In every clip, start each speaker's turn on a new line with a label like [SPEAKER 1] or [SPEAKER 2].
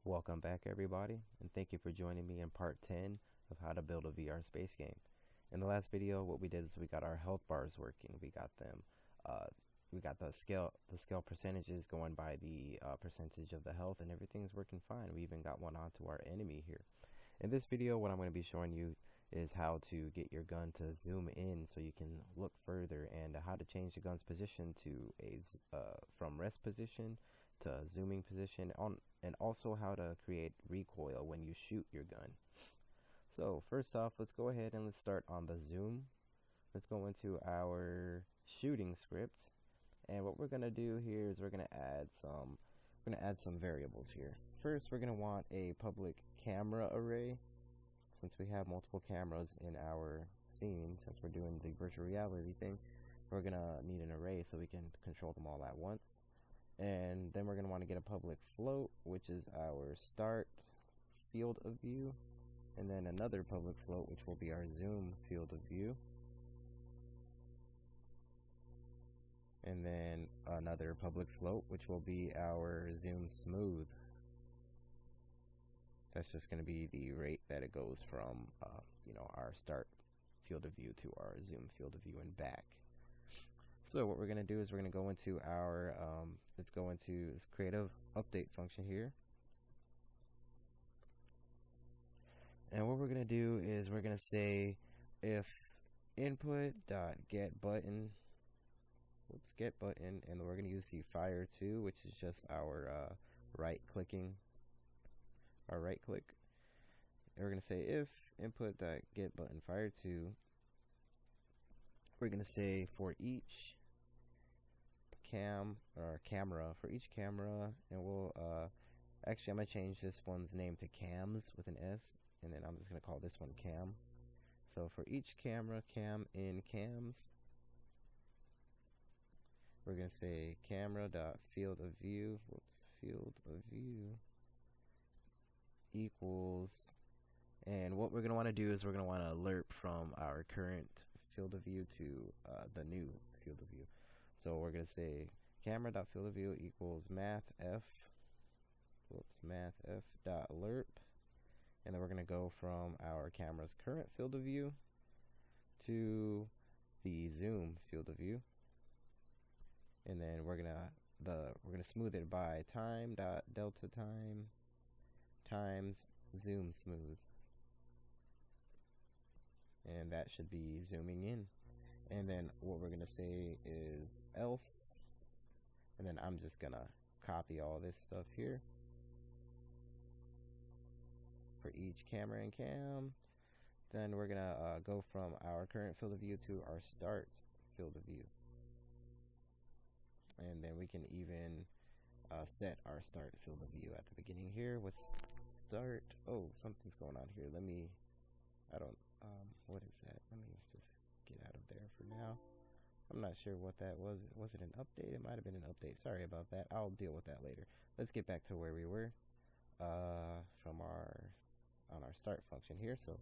[SPEAKER 1] Welcome back everybody, and thank you for joining me in part 10 of how to build a VR space game. In the last video, what we did is we got our health bars working. We got them, we got the scale percentages going by the percentage of the health, and everything's working fine. We even got one onto our enemy here. In this video, what I'm going to be showing you is how to get your gun to zoom in so you can look further, and how to change the gun's position to a from rest position to zooming position and also how to create recoil when you shoot your gun. So first off, let's go ahead and let's start on the zoom. Let's go into our shooting script, and what we're gonna do here is we're gonna add some variables here. First, we're gonna want a public camera array. Since we have multiple cameras in our scene, since we're doing the virtual reality thing, we're gonna need an array so we can control them all at once. And then we're going to want to get a public float, which is our start field of view, and then another public float, which will be our zoom field of view, and then another public float, which will be our zoom smooth. That's just going to be the rate that it goes from our start field of view to our zoom field of view and back. So what we're going to do is we're going to go into our let's go into this creative update function here, and what we're going to do is we're going to say if input dot get button, and we're going to use the fire2, which is just our right click, and we're going to say if input dot get button fire2. We're going to say for each camera, and we'll actually I'm going to change this one's name to cams with an S, and then I'm just going to call this one cam. So for each camera, cam in cams, we're going to say camera dot field of view equals, and what we're going to want to do is we're going to want to lerp from our current field of view to the new field of view. So we're going to say camera.field of view equals mathf dot lerp, and then we're going to go from our camera's current field of view to the zoom field of view, and then we're going to smooth it by time dot delta time times zoom smooth, and that should be zooming in. And then what we're going to say is else, and then I'm just going to copy all this stuff here for each camera and cam. Then we're going to go from our current field of view to our start field of view, and then we can even set our start field of view at the beginning here with start. Oh, something's going on here. What is that? Let me just get out of there for now. I'm not sure what that was. Was it an update? It might have been an update. Sorry about that. I'll deal with that later. Let's get back to where we were on our start function here. So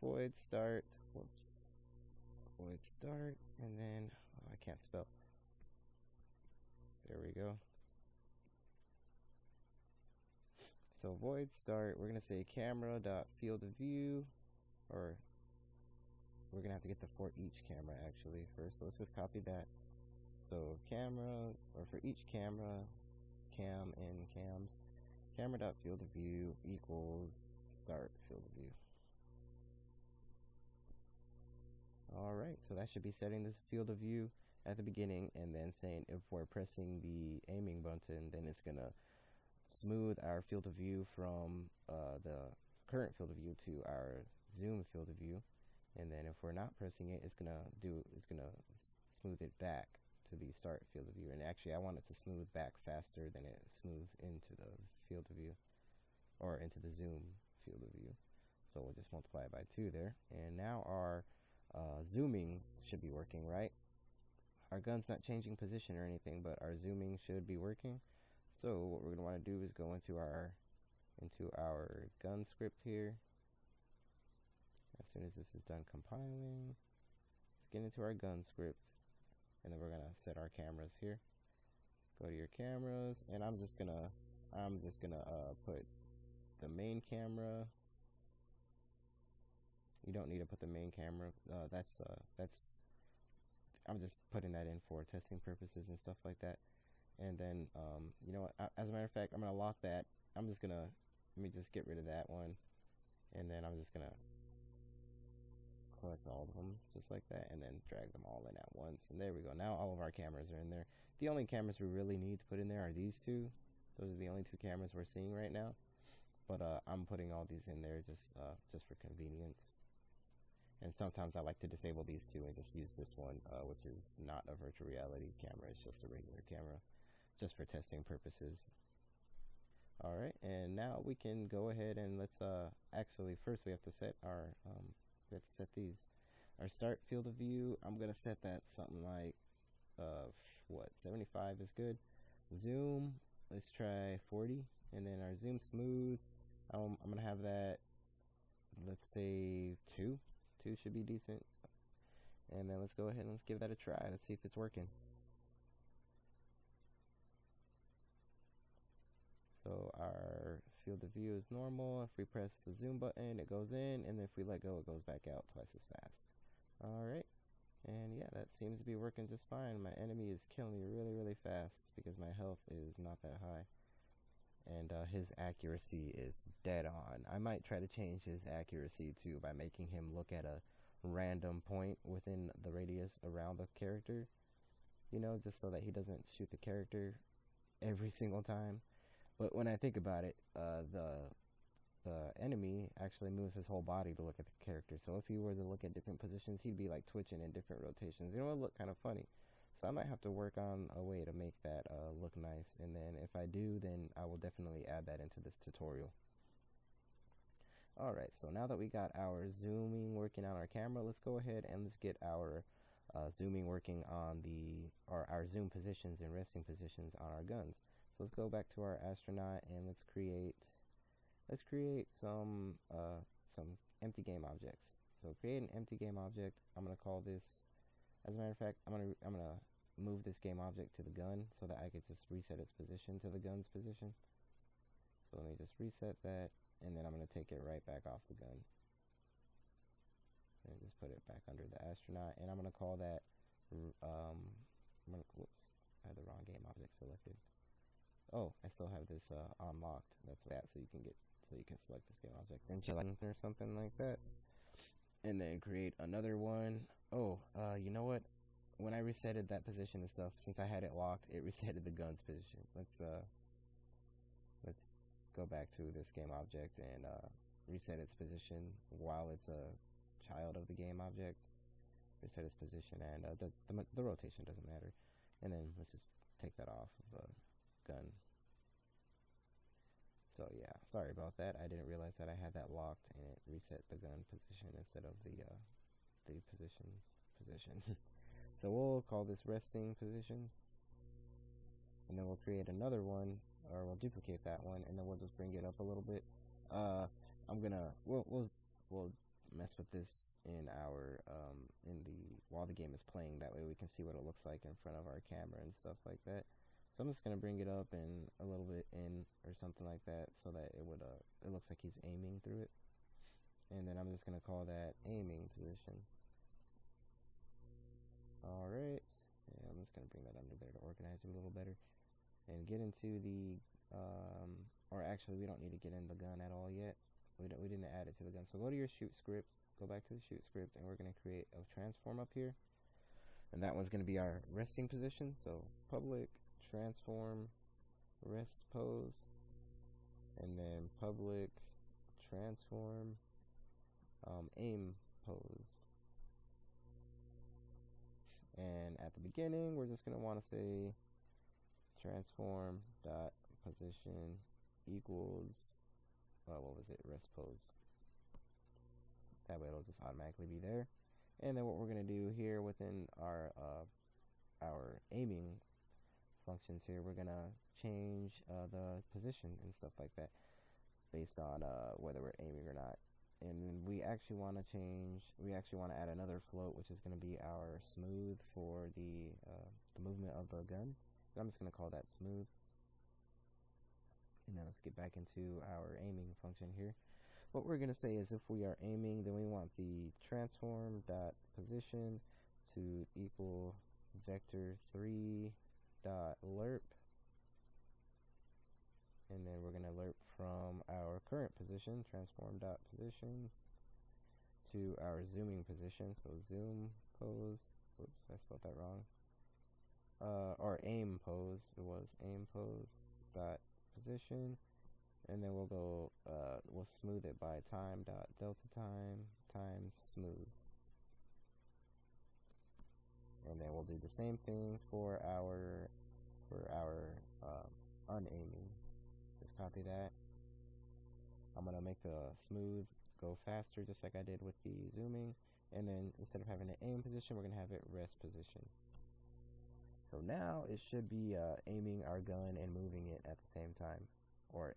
[SPEAKER 1] void start, and then I can't spell. There we go. So void start, we're gonna say camera dot field of view, or we're gonna have to get the for each camera actually first. So let's just copy that. So cameras, or for each camera, cam and cams, camera dot field of view equals start field of view. All right, so that should be setting this field of view at the beginning, and then saying if we're pressing the aiming button, then it's gonna smooth our field of view from the current field of view to our zoom field of view. And then if we're not pressing it, it's gonna smooth it back to the start field of view. And actually, I want it to smooth back faster than it smooths into the field of view, or into the zoom field of view. So we'll just multiply it by 2 there. And now our zooming should be working, right? Our gun's not changing position or anything, but our zooming should be working. So what we're gonna want to do is go into our gun script here. As soon as this is done compiling, let's get into our gun script, and then we're gonna set our cameras here. Go to your cameras, and I'm just gonna I'm just gonna put the main camera. You don't need to put the main camera. That's I'm just putting that in for testing purposes and stuff like that. And then you know what? As a matter of fact, I'm gonna lock that. I'm just gonna let me just get rid of that one, and then I'm just gonna collect all of them just like that, and then drag them all in at once. And there we go. Now all of our cameras are in there. The only cameras we really need to put in there are these two. Those are the only two cameras we're seeing right now. But I'm putting all these in there just for convenience. And sometimes I like to disable these two and just use this one, which is not a virtual reality camera. It's just a regular camera, just for testing purposes. All right, and now we can go ahead and let's actually first we have to set our these. Our start field of view, I'm gonna set that something like what, 75 is good. Zoom, let's try 40, and then our zoom smooth, I'm gonna have that, let's say 2 should be decent. And then let's go ahead and let's give that a try. Let's see if it's working. So our field of view is normal. If we press the zoom button, it goes in, and if we let go, it goes back out twice as fast. All right, and yeah, that seems to be working just fine. My enemy is killing me really, really fast because my health is not that high, and his accuracy is dead on. I might try to change his accuracy too by making him look at a random point within the radius around the character, you know, just so that he doesn't shoot the character every single time. But when I think about it, the enemy actually moves his whole body to look at the character. So if he were to look at different positions, he'd be like twitching in different rotations. You know, it would look kind of funny. So I might have to work on a way to make that look nice. And then if I do, then I will definitely add that into this tutorial. All right, so now that we got our zooming working on our camera, let's go ahead and let's get our zooming working on our zoom positions and resting positions on our guns. So let's go back to our astronaut and let's create some empty game objects. So create an empty game object. I'm gonna call this, as a matter of fact, I'm gonna move this game object to the gun so that I could just reset its position to the gun's position. So let me just reset that, and then I'm gonna take it right back off the gun and just put it back under the astronaut. And I'm gonna call that whoops, I had the wrong game object selected. Oh, I still have this unlocked. That's that, so you can select this game object and or something like that, and then create another one. Oh, you know what? When I resetted that position and stuff, since I had it locked, it resetted the gun's position. Let's go back to this game object and reset its position while it's a child of the game object. Reset its position, and the rotation doesn't matter. And then let's just take that off of the gun. So yeah, sorry about that. I didn't realize that I had that locked, and it reset the gun position instead of the position. So we'll call this resting position, and then we'll create another one, or we'll duplicate that one, and then we'll just bring it up a little bit. We'll mess with this in our while the game is playing. That way we can see what it looks like in front of our camera and stuff like that. So I'm just gonna bring it up and a little bit in or something like that, so that it looks like he's aiming through it. And then I'm just gonna call that aiming position. All right, yeah, I'm just gonna bring that under there to organize it a little better and get into the or actually we don't need to get in the gun at all yet. We didn't add it to the gun. So go to your shoot script, go back to the shoot script, and we're gonna create a transform up here, and that one's gonna be our resting position. So public transform rest pose, and then public transform aim pose. And at the beginning, we're just going to want to say transform dot position equals what was it, rest pose. That way it'll just automatically be there. And then what we're going to do here within our aiming functions here, we're going to change the position and stuff like that based on whether we're aiming or not. And we actually want to add another float, which is going to be our smooth for the movement of the gun. And I'm just going to call that smooth. And then let's get back into our aiming function here. What we're going to say is if we are aiming, then we want the transform dot position to equal vector 3 dot lerp, and then we're going to lerp from our current position, transform dot position, to our zooming position. So zoom pose, whoops, I spelled that wrong, or aim pose, it was aim pose dot position, and then we'll go we'll smooth it by time dot delta time times smooth, and then we'll do the same thing for our unaiming. Just copy that. I'm gonna make the smooth go faster, just like I did with the zooming, and then instead of having an aim position, we're gonna have it rest position. So now it should be aiming our gun and moving it at the same time, or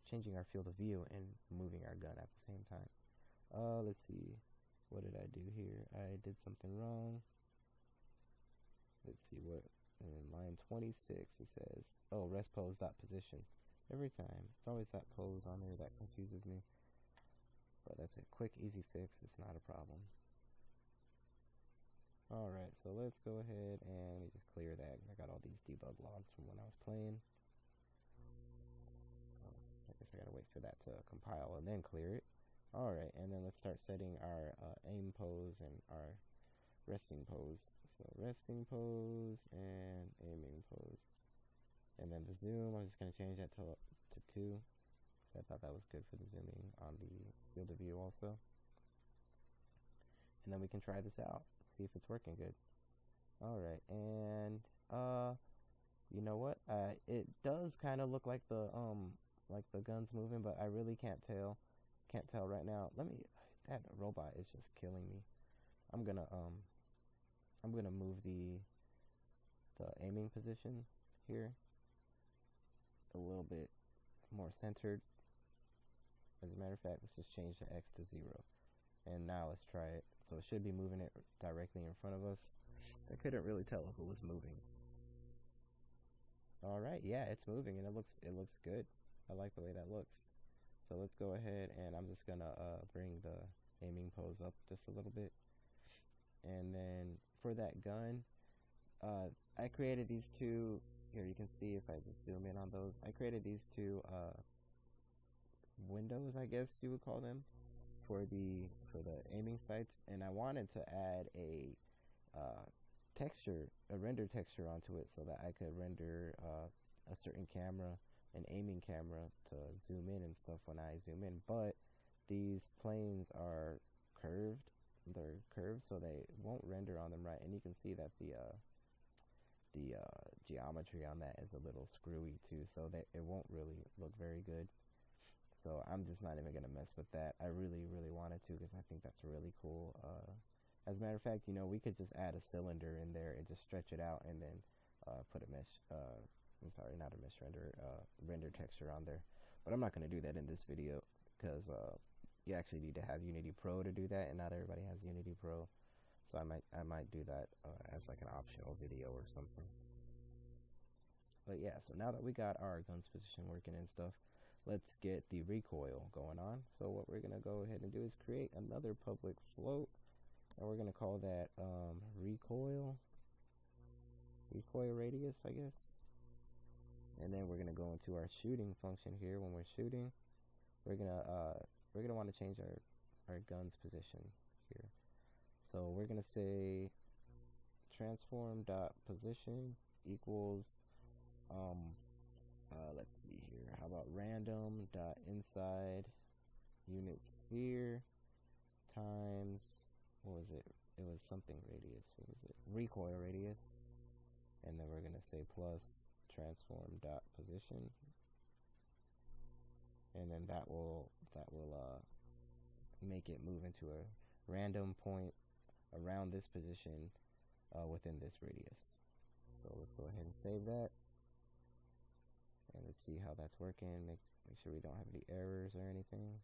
[SPEAKER 1] changing our field of view and moving our gun at the same time. Let's see, what did I do here? I did something wrong. Let's see what, in line 26 it says, oh, rest pose dot position. Every time, it's always that pose on there that confuses me. But that's a quick, easy fix, it's not a problem. Alright, so let's go ahead and let me just clear that because I got all these debug logs from when I was playing. I guess I gotta wait for that to compile and then clear it. Alright, and then let's start setting our aim pose and our resting pose. So resting pose and aiming pose. And then the zoom, I'm just gonna change that to 2. So I thought that was good for the zooming on the field of view also. And then we can try this out, see if it's working good. Alright, and you know what? It does kind of look like the gun's moving, but I really can't tell. Can't tell right now. That robot is just killing me. I'm gonna move the aiming position here a little bit more centered. As a matter of fact, let's just change the X to 0. And now let's try it. So it should be moving it directly in front of us. So I couldn't really tell if it was moving. Alright, yeah, it's moving and it looks good. I like the way that looks. So let's go ahead and I'm just gonna bring the aiming pose up just a little bit. And then for that gun, I created these two. Here you can see if I just zoom in on those. I created these two windows, I guess you would call them, for the aiming sights, and I wanted to add a render texture onto it so that I could render a certain camera, an aiming camera, to zoom in and stuff when I zoom in. But these planes are curved. They're curved, so they won't render on them right, and you can see that the geometry on that is a little screwy too, so that it won't really look very good. So I'm just not even gonna mess with that. I really wanted to because I think that's really cool. As a matter of fact, you know, we could just add a cylinder in there and just stretch it out and then put a mesh, I'm sorry, not a mesh render texture on there. But I'm not gonna do that in this video because you actually need to have Unity Pro to do that, and not everybody has Unity Pro. So I might do that as like an optional video or something. But yeah, so now that we got our guns position working and stuff, let's get the recoil going on. So what we're gonna go ahead and do is create another public float, and we're gonna call that recoil radius, I guess. And then we're gonna go into our shooting function here. When we're shooting, we're gonna want to change our gun's position here. So we're gonna say transform dot position equals let's see here, how about random dot inside unit sphere times, what was it? It was something radius. What was it? Recoil radius. And then we're gonna say plus transform dot position, and then that will make it move into a random point around this position within this radius. So let's go ahead and save that, and let's see how that's working. Make sure we don't have any errors or anything.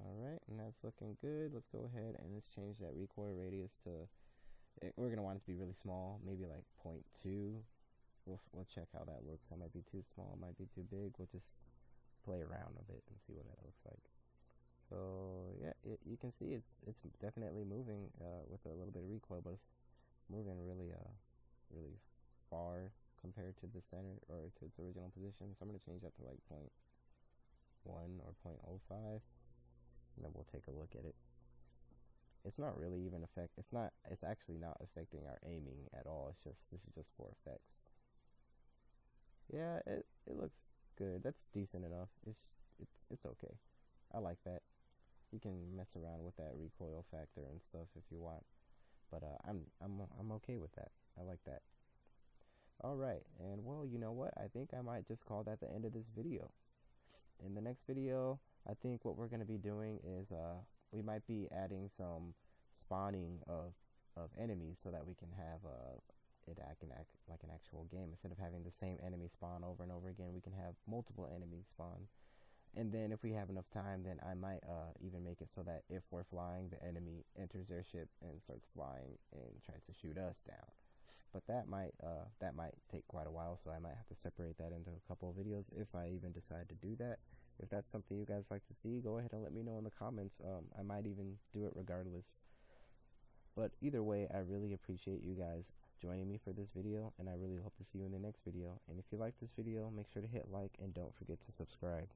[SPEAKER 1] Alright, and that's looking good. Let's go ahead and let's change that recoil radius to we're gonna want it to be really small, maybe like 0.2. We'll check how that looks. That might be too small, might be too big. We'll just play around a bit and see what that looks like. So yeah, you can see it's definitely moving with a little bit of recoil, but it's moving really really far compared to the center or to its original position. So I'm gonna change that to like 0.1 or 0.05, and then we'll take a look at it. It's not really even it's actually not affecting our aiming at all. This is just for effects. Yeah, it looks good. That's decent enough. It's okay. I like that. You can mess around with that recoil factor and stuff if you want, but I'm okay with that. I like that. All right, and well, you know what? I think I might just call that the end of this video. In the next video, I think what we're gonna be doing is we might be adding some spawning of enemies so that we can have it act like an actual game. Instead of having the same enemy spawn over and over again, we can have multiple enemies spawn. And then if we have enough time, then I might even make it so that if we're flying, the enemy enters their ship and starts flying and tries to shoot us down. But that might take quite a while, so I might have to separate that into a couple of videos if I even decide to do that. If that's something you guys like to see, go ahead and let me know in the comments. I might even do it regardless. But either way, I really appreciate you guys joining me for this video, and I really hope to see you in the next video. And if you like this video, make sure to hit like and don't forget to subscribe.